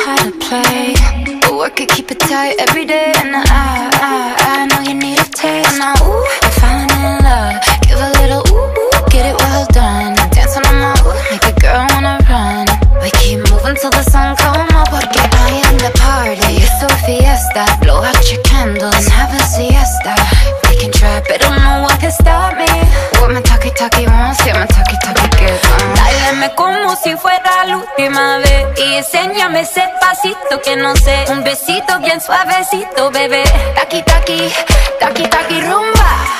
how to play, but work it, keep it tight every day. And I know you need a taste. And now, ooh, I'm falling in love. Give a little ooh, get it well done. Dancing on my ooh, make a girl wanna run. We keep moving till the sun come up, porque I am the party. It's a fiesta. Blow out your candles and have a siesta. We can try, but don't know what can stop me. What my talkie wants, yeah, my talkie gets on. Báilame como si fuera la última vez y enséñame ese pasito que no sé. Un besito bien suavecito, bebé. Taki rumba.